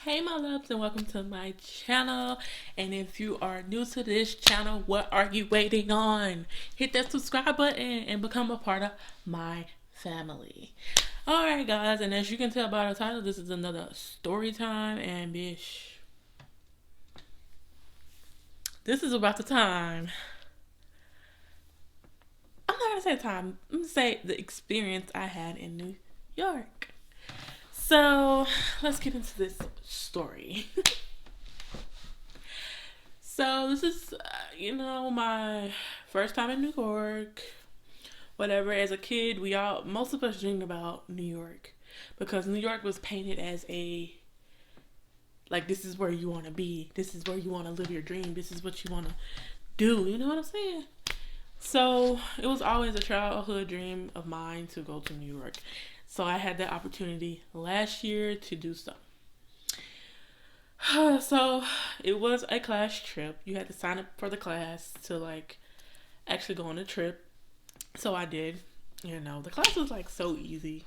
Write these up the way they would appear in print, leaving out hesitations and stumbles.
Hey my loves, and welcome to my channel. And if you are new to this channel, what are you waiting on? Hit that subscribe button and become a part of my family. Alright guys, and as you can tell by the title, this is another story time, and bish, this is about the time. I'm not gonna say time, I'm gonna say the experience I had in New York. So let's get into this story. So this is, my first time in New York. Whatever. As a kid, most of us dreamed about New York because New York was painted as this is where you want to be. This is where you want to live your dream. This is what you want to do. You know what I'm saying? So it was always a childhood dream of mine to go to New York. So I had the opportunity last year to do so. So it was a class trip. You had to sign up for the class to actually go on a trip. So I did. The class was so easy.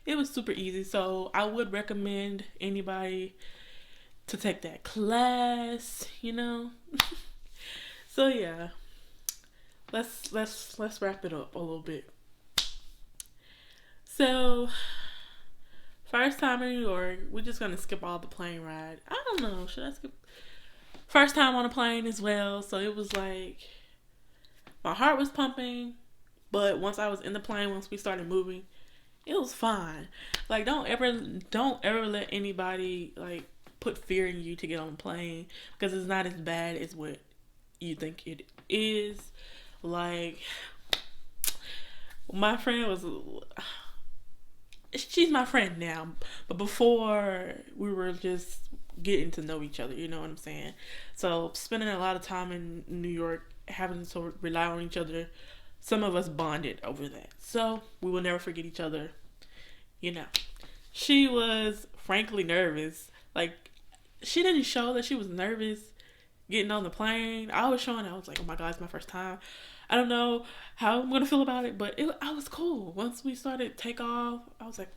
It was super easy. So I would recommend anybody to take that class, So yeah. Let's wrap it up a little bit. So first time in New York, we're just gonna skip all the plane ride. I don't know, should I skip? First time on a plane as well, so it was my heart was pumping, but once I was in the plane, once we started moving, it was fine. Don't ever let anybody put fear in you to get on a plane because it's not as bad as what you think it is. My friend was. She's my friend now, but before we were just getting to know each other, you know what I'm saying? So spending a lot of time in New York, having to rely on each other, some of us bonded over that. So we will never forget each other, She was frankly nervous. She didn't show that she was nervous getting on the plane. I was showing, I was like, oh my God, it's my first time. I don't know how I'm gonna feel about it, but I was cool. Once we started take off, I was like,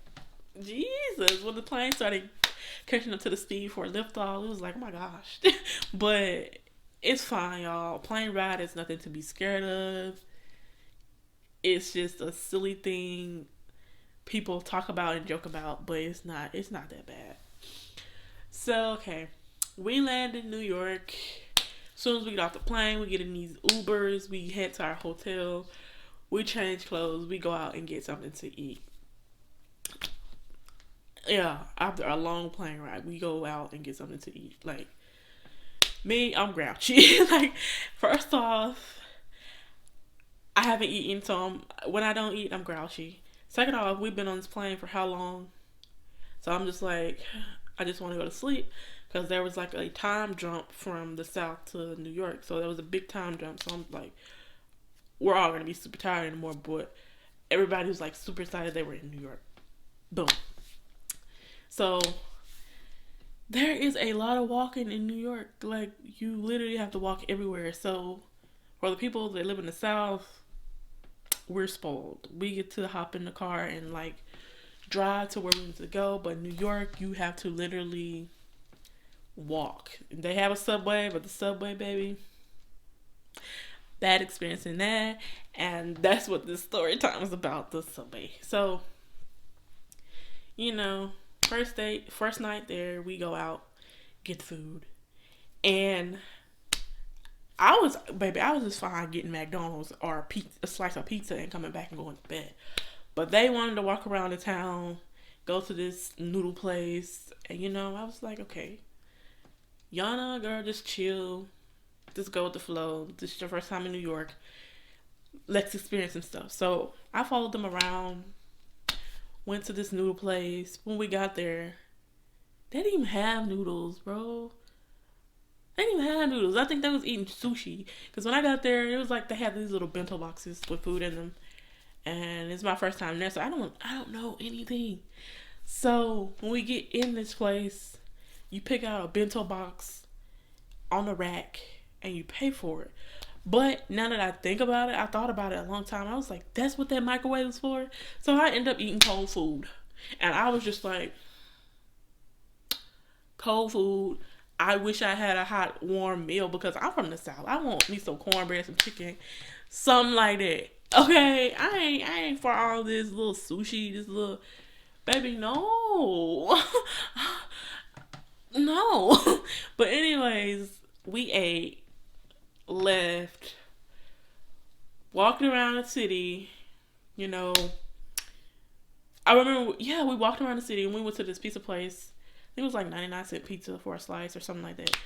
Jesus. When the plane started catching up to the speed for a lift off, it was like, oh my gosh. But it's fine, y'all. Plane ride is nothing to be scared of. It's just a silly thing people talk about and joke about, but it's not that bad. So okay, we landed in New York. As soon as we get off the plane, we get in these Ubers. We head to our hotel. We change clothes. We go out and get something to eat. Yeah, after a long plane ride, we go out and get something to eat. Me, I'm grouchy. First off, I haven't eaten, so when I don't eat, I'm grouchy. Second off, we've been on this plane for how long? So I'm just I just want to go to sleep. Because there was a time jump from the South to New York. So there was a big time jump. So I'm we're all going to be super tired anymore. But everybody was super excited they were in New York. Boom. So there is a lot of walking in New York. You literally have to walk everywhere. So for the people that live in the South, we're spoiled. We get to hop in the car and drive to where we need to go. But New York, you have to literally walk. They have a subway, but the subway, baby, bad experience in that. And that's what this story time is about, the subway. So first night there, we go out, get food, and I was just fine getting McDonald's or a slice of pizza and coming back and going to bed. But they wanted to walk around the town, go to this noodle place, and I was like, okay, Yana, girl, just chill. Just go with the flow. This is your first time in New York. Let's experience some stuff. So I followed them around. Went to this noodle place. When we got there, they didn't even have noodles, bro. They didn't even have noodles. I think they was eating sushi. Because when I got there, it was they had these little bento boxes with food in them. And it's my first time there, so I don't know anything. So when we get in this place, you pick out a bento box on the rack and you pay for it. But now that I think about it, I thought about it a long time. I was like, that's what that microwave is for? So I ended up eating cold food. And I was just cold food. I wish I had a hot, warm meal because I'm from the South. I want me some cornbread, some chicken, something like that. Okay, I ain't for all this little sushi, this little baby. No, no. But anyways, we ate, left, walked around the city. You know, I remember. Yeah, we walked around the city and we went to this pizza place. I think it was like 99-cent pizza for a slice or something like that.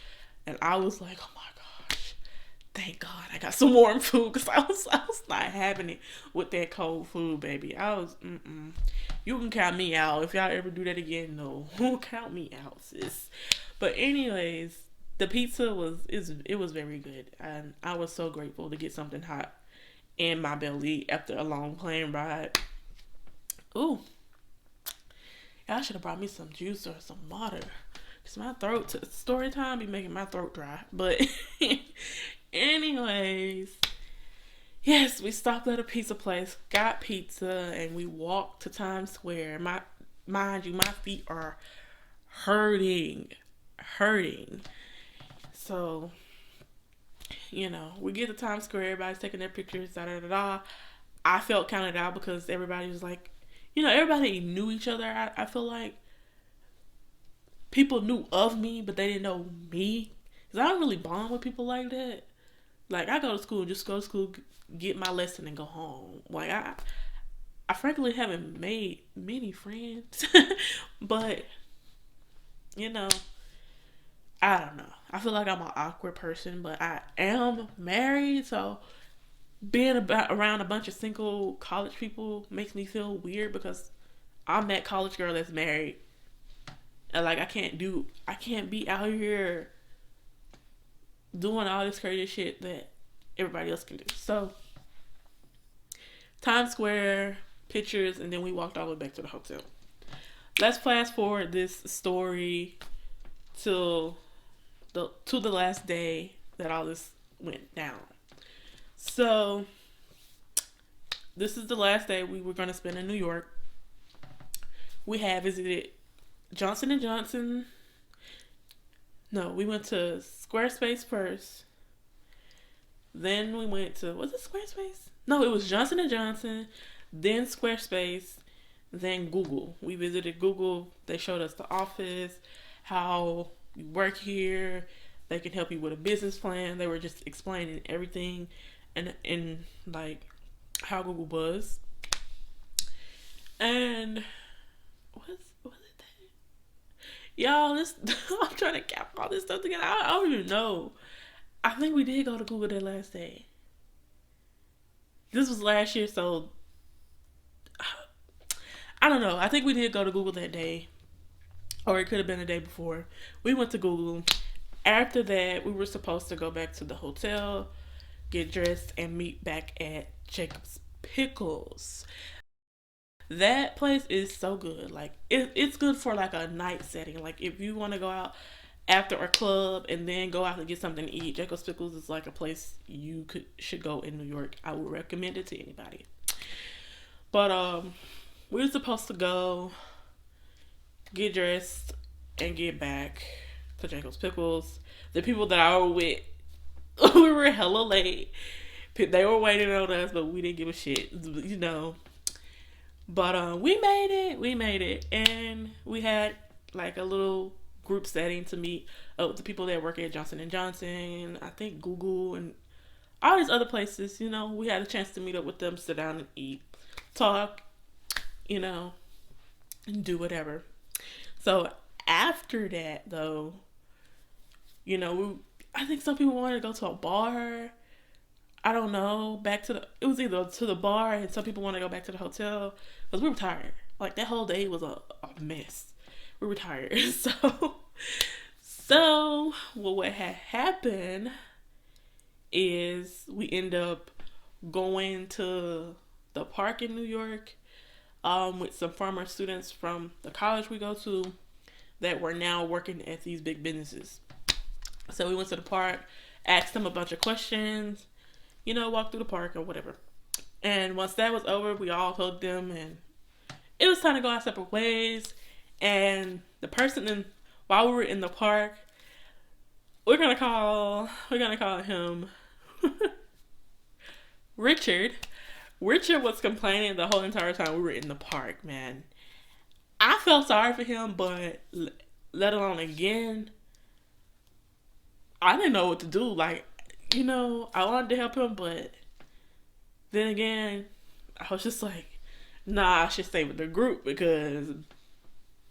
And I was like, oh my gosh, thank God I got some warm food because I was not having it with that cold food, baby. I was, You can count me out. If y'all ever do that again, no. Count me out, sis. But anyways, the pizza was very good. And I was so grateful to get something hot in my belly after a long plane ride. Ooh. Y'all should have brought me some juice or some water. Because my throat, story time be making my throat dry. But anyways, yes, we stopped at a pizza place, got pizza, and we walked to Times Square. Mind you, my feet are hurting. So, we get to Times Square, everybody's taking their pictures, da da da da. I felt counted out because everybody was like, everybody knew each other. I feel like people knew of me, but they didn't know me. Because I don't really bond with people like that. Like, I go to school, just go to school, get my lesson, and go home. Like, I frankly haven't made many friends. But, I don't know. I feel like I'm an awkward person, but I am married, so being around a bunch of single college people makes me feel weird because I'm that college girl that's married. And like I can't be out here doing all this crazy shit that everybody else can do. So Times Square, pictures, and then we walked all the way back to the hotel. Let's fast forward this story to the last day that all this went down. So, this is the last day we were going to spend in New York. We had visited Johnson & Johnson. No, we went to Squarespace first. Then we went to, was it Squarespace? No, it was Johnson & Johnson, then Squarespace, then Google. We visited Google. They showed us the office, how you work here. They can help you with a business plan. They were just explaining everything and like how Google was. And was it that? Y'all, I'm trying to cap all this stuff together. I don't even know. I think we did go to Google that last day. This was last year, so I don't know. I think we did go to Google that day. Or it could have been the day before. We went to Google. After that, we were supposed to go back to the hotel, get dressed, and meet back at Jacob's Pickles. That place is so good. Like, it's good for like a night setting. Like, if you want to go out after a club and then go out and get something to eat, Jacob's Pickles is like a place you should go in New York. I would recommend it to anybody. But we were supposed to go get dressed and get back to Jacob's Pickles. The people that I were with, we were hella late. They were waiting on us, but we didn't give a shit, But we made it, and we had like a little group setting to meet up with the people that work at Johnson & Johnson, I think Google, and all these other places. We had a chance to meet up with them, sit down and eat, talk, and do whatever. So after that, though, I think some people wanted to go to a bar. I don't know, it was either to the bar, and some people want to go back to the hotel because we were tired. Like, that whole day was a mess. We were tired. So what had happened is we end up going to the park in New York with some former students from the college we go to that were now working at these big businesses. So we went to the park, asked them a bunch of questions, walk through the park or whatever. And once that was over, we all hugged them, and it was time to go our separate ways. And the person while we were in the park, we're gonna call him Richard. Richard was complaining the whole entire time we were in the park, man. I felt sorry for him, but let alone again, I didn't know what to do. Like, I wanted to help him, but then again, I was just like, nah, I should stay with the group because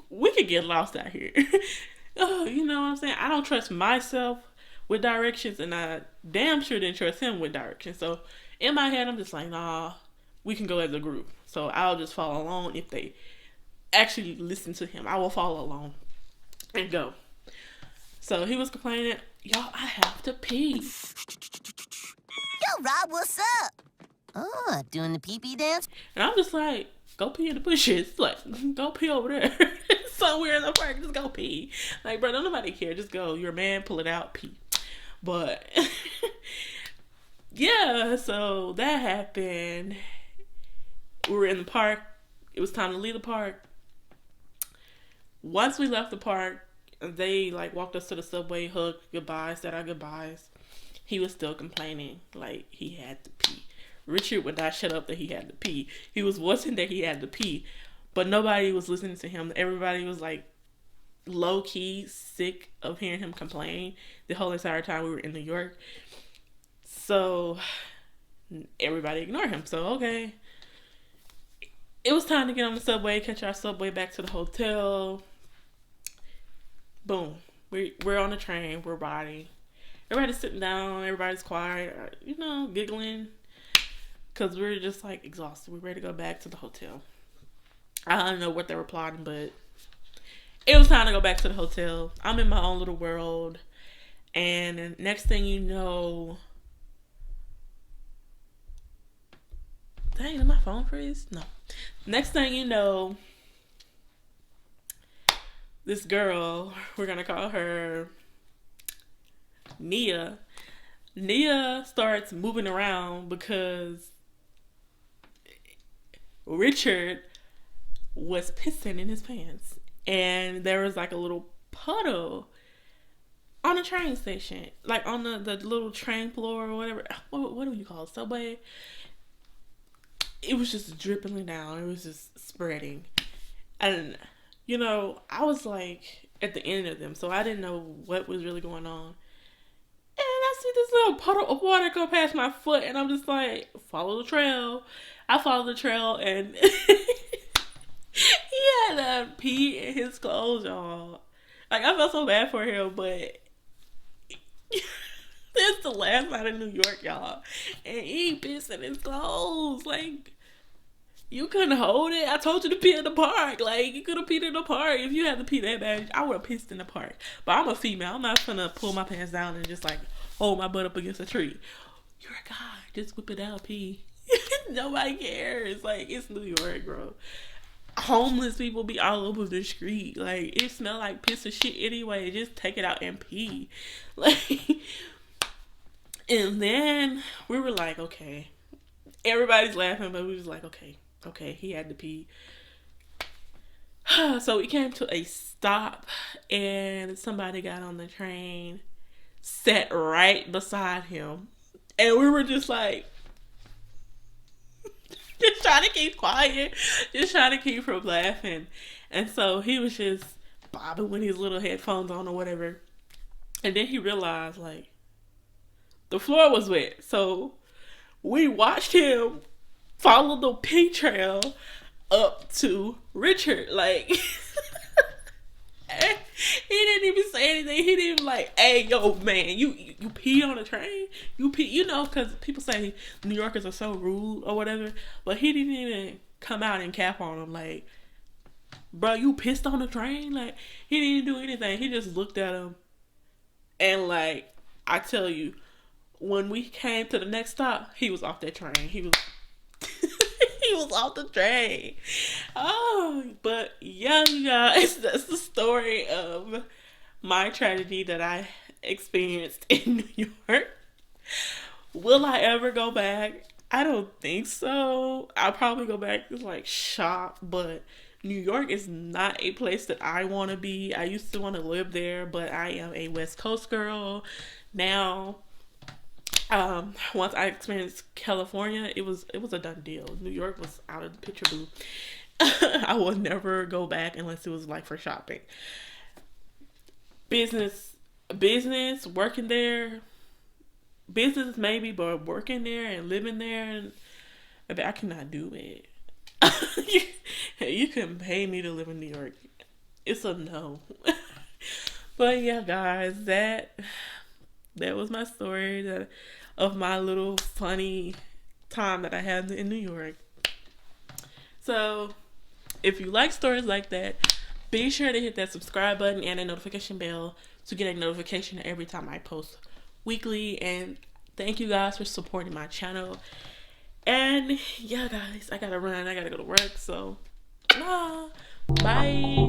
we could get lost out here. You know what I'm saying? I don't trust myself with directions, and I damn sure didn't trust him with directions. So in my head, I'm just like, nah, we can go as a group. So I'll just follow along. If they actually listen to him, I will follow along and go. So he was complaining, y'all, I have to pee. Yo, Rob, what's up? Oh, doing the pee-pee dance? And I'm just like, go pee in the bushes. Like, go pee over there. Somewhere in the park, just go pee. Like, bro, don't nobody care. Just go. You're a man, pull it out, pee. But, yeah, so that happened. We were in the park. It was time to leave the park. Once we left the park, they, like, walked us to the subway, hugged goodbye, said our goodbyes. He was still complaining, like, he had to pee. Richard would not shut up that he had to pee. He was voicing that he had to pee, but nobody was listening to him. Everybody was, like, low-key sick of hearing him complain the whole entire time we were in New York. So everybody ignored him. So, okay. It was time to get on the subway, catch our subway back to the hotel. Boom. We're on the train. We're riding. Everybody's sitting down. Everybody's quiet. Giggling. Because we're just, like, exhausted. We're ready to go back to the hotel. I don't know what they were plotting, but it was time to go back to the hotel. I'm in my own little world. And next thing you know... Dang, did my phone freeze? No. Next thing you know, this girl, we're going to call her Nia. Nia starts moving around because Richard was pissing in his pants. And there was like a little puddle on the train station. Like on the little train floor or whatever. What do you call it? Subway? It was just dripping down. It was just spreading. And, I was like at the end of them. So I didn't know what was really going on. And I see this little puddle of water go past my foot. And I'm just like, follow the trail. I followed the trail and he had to pee in his clothes, y'all. Like, I felt so bad for him, but this is the last night in New York, y'all. And he pissed in his clothes. Like, you couldn't hold it. I told you to pee in the park. Like, you could have peed in the park. If you had to pee that bad, I would have pissed in the park. But I'm a female. I'm not gonna pull my pants down and just, like, hold my butt up against a tree. You're a guy. Just whip it out, pee. Nobody cares. Like, it's New York, bro. Homeless people be all over the street. Like, it smell like piss or shit anyway. Just take it out and pee. Like, and then we were like, okay. Everybody's laughing, but we was like, okay, he had to pee. So we came to a stop, and somebody got on the train, sat right beside him, and we were just like, just trying to keep quiet, just trying to keep from laughing. And so he was just bobbing with his little headphones on or whatever. And then he realized, like, the floor was wet. So we watched him follow the pee trail up to Richard. Like, he didn't even say anything. He didn't even like, hey, yo, man, you pee on the train? You pee, because people say New Yorkers are so rude or whatever. But he didn't even come out and cap on him. Like, bro, you pissed on the train? Like, he didn't do anything. He just looked at him. And, like, I tell you, when we came to the next stop, he was off that train. He was... he was off the train. Oh, but yeah, you guys, that's the story of my tragedy that I experienced in New York. Will I ever go back? I don't think so. I'll probably go back to like shop, but New York is not a place that I want to be. I used to want to live there, but I am a West Coast girl now. Once I experienced California, it was a done deal. New York was out of the picture, boo. I will never go back unless it was like for shopping. business business working there, business maybe, but working there and living there, and I cannot do it. You can pay me to live in New York, it's a no. But yeah, guys, that was my story of my little funny time that I had in New York. So if you like stories like that, be sure to hit that subscribe button and a notification bell to get a notification every time I post weekly. And thank you guys for supporting my channel. And yeah, guys, I gotta run. I gotta go to work. So, bye.